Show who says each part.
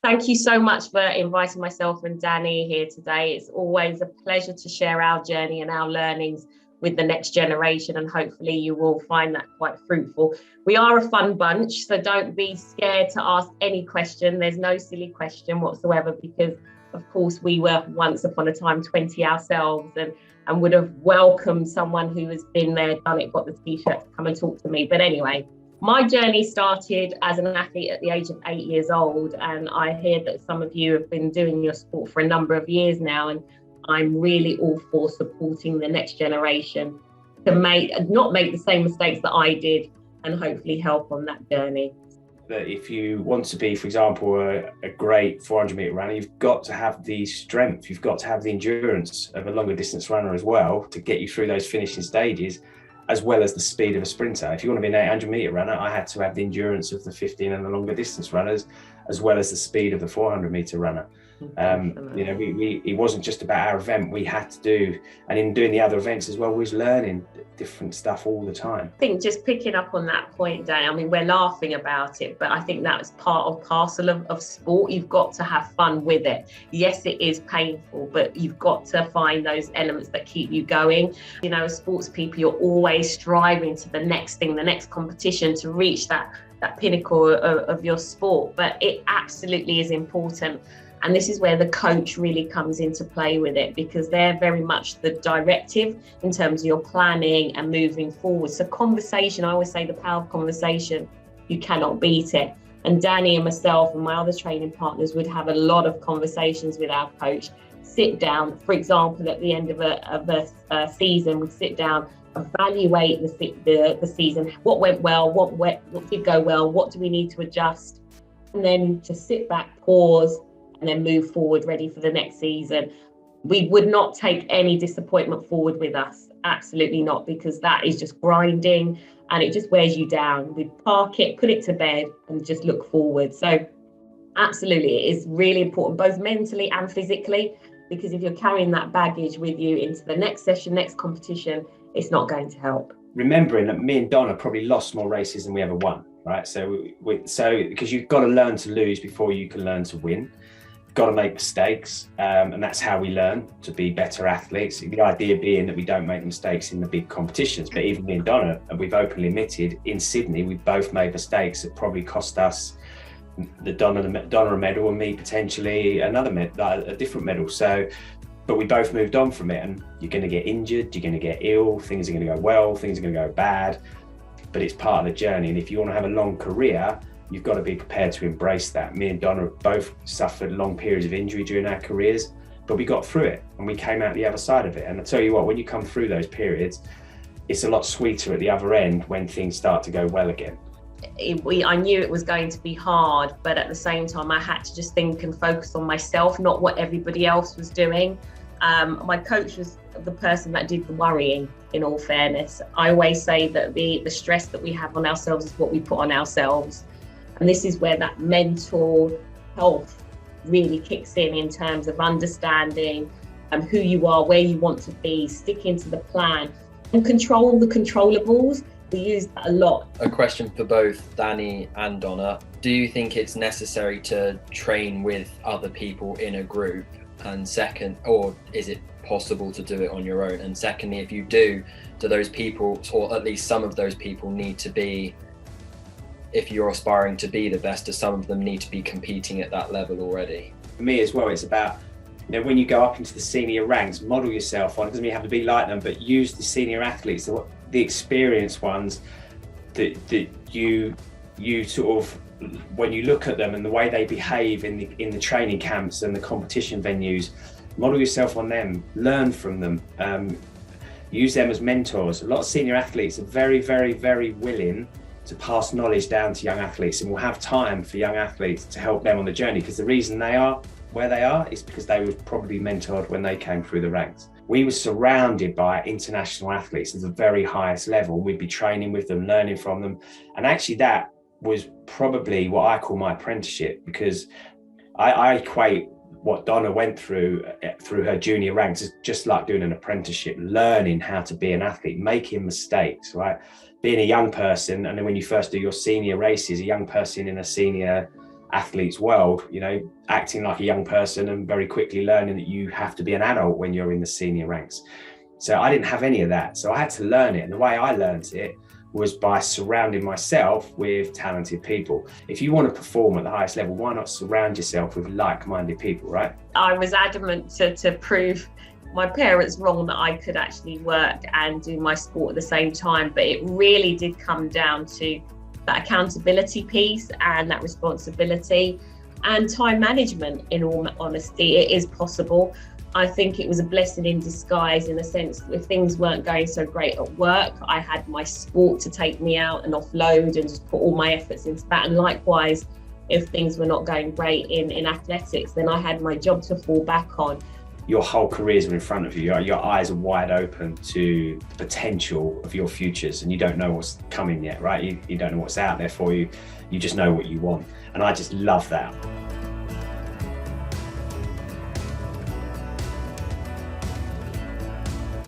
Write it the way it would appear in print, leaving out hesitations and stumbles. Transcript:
Speaker 1: Thank you so much for inviting myself and Danny here today. It's always a pleasure to share our journey and our learnings with the next generation, and hopefully you will find that quite fruitful. We are a fun bunch, so don't be scared to ask any question. There's no silly question whatsoever, because of course we were once upon a time 20 ourselves, and would have welcomed someone who has been there, done it, got the t-shirt to come and talk to me. But anyway, my journey started as an athlete at the age of 8 years old, and I hear that some of you have been doing your sport for a number of years now, and I'm really all for supporting the next generation to not make the same mistakes that I did, and hopefully help on that journey.
Speaker 2: That if you want to be, for example, a great 400 metre runner, you've got to have the strength, you've got to have the endurance of a longer distance runner as well to get you through those finishing stages, as well as the speed of a sprinter. If you want to be an 800 metre runner, I had to have the endurance of the 15 and the longer distance runners, as well as the speed of the 400 metre runner. It wasn't just about our event. We had to do, and in doing the other events as well, we was learning different stuff all the time.
Speaker 1: I think just picking up on that point, Dan, I mean, we're laughing about it, but I think that's part of parcel of sport. You've got to have fun with it. Yes, it is painful, but you've got to find those elements that keep you going. You know, as sports people, you're always striving to the next thing, the next competition, to reach that pinnacle of your sport. But it absolutely is important. And this is where the coach really comes into play with it, because they're very much the directive in terms of your planning and moving forward. So conversation, I always say the power of conversation, you cannot beat it. And Danny and myself and my other training partners would have a lot of conversations with our coach, sit down, for example, at the end of a season, we'd sit down, evaluate the season, what went well, what did go well, what do we need to adjust, and then just sit back, pause, and then move forward, ready for the next season. We would not take any disappointment forward with us, absolutely not, because that is just grinding and it just wears you down. We park it, put it to bed, and just look forward. So absolutely, it is really important, both mentally and physically, because if you're carrying that baggage with you into the next session, next competition, it's not going to help.
Speaker 2: Remembering that me and Donna probably lost more races than we ever won, right? So because you've got to learn to lose before you can learn to win. Got to make mistakes, and that's how we learn to be better athletes. The idea being that we don't make mistakes in the big competitions. But even me and Donna, and we've openly admitted, in Sydney, we both made mistakes that probably cost us Donna a medal, and me potentially a different medal. So, but we both moved on from it, and you're going to get injured, you're going to get ill, things are going to go well, things are going to go bad, but it's part of the journey. And if you want to have a long career, you've got to be prepared to embrace that. Me and Donna both suffered long periods of injury during our careers, but we got through it and we came out the other side of it. And I tell you what, when you come through those periods, it's a lot sweeter at the other end when things start to go well again.
Speaker 1: I knew it was going to be hard, but at the same time, I had to just think and focus on myself, not what everybody else was doing. My coach was the person that did the worrying, in all fairness. I always say that the stress that we have on ourselves is what we put on ourselves. And this is where that mental health really kicks in terms of understanding who you are, where you want to be, sticking to the plan, and control the controllables. We use that a lot.
Speaker 3: A question for both Danny and Donna. Do you think it's necessary to train with other people in a group? And second, or is it possible to do it on your own? And secondly, if you do those people, or at least some of those people, need to be, if you're aspiring to be the best, do some of them need to be competing at that level already?
Speaker 2: For me as well, it's about, when you go up into the senior ranks, model yourself on, it doesn't mean you have to be like them, but use the senior athletes, the experienced ones that you sort of, when you look at them and the way they behave in the training camps and the competition venues, model yourself on them, learn from them, use them as mentors. A lot of senior athletes are very, very, very willing to pass knowledge down to young athletes, and will have time for young athletes to help them on the journey, because the reason they are where they are is because they were probably mentored when they came through the ranks. We were surrounded by international athletes at the very highest level. We'd be training with them, learning from them, and actually that was probably what I call my apprenticeship, because I equate what Donna went through her junior ranks is just like doing an apprenticeship, learning how to be an athlete, making mistakes, right? Being a young person, and then when you first do your senior races, a young person in a senior athlete's world, you know, acting like a young person and very quickly learning that you have to be an adult when you're in the senior ranks. So I didn't have any of that. So I had to learn it. And the way I learned it was by surrounding myself with talented people. If you want to perform at the highest level, why not surround yourself with like-minded people, right? I
Speaker 1: was adamant to prove my parents wrong that I could actually work and do my sport at the same time. But it really did come down to that accountability piece and that responsibility and time management. In all honesty, it is possible. I think it was a blessing in disguise, in a sense, if things weren't going so great at work, I had my sport to take me out and offload and just put all my efforts into that. And likewise, if things were not going great in athletics, then I had my job to fall back on.
Speaker 2: Your whole careers are in front of you. Your eyes are wide open to the potential of your futures, and you don't know what's coming yet, right? You don't know what's out there for you. You just know what you want. And I just love that.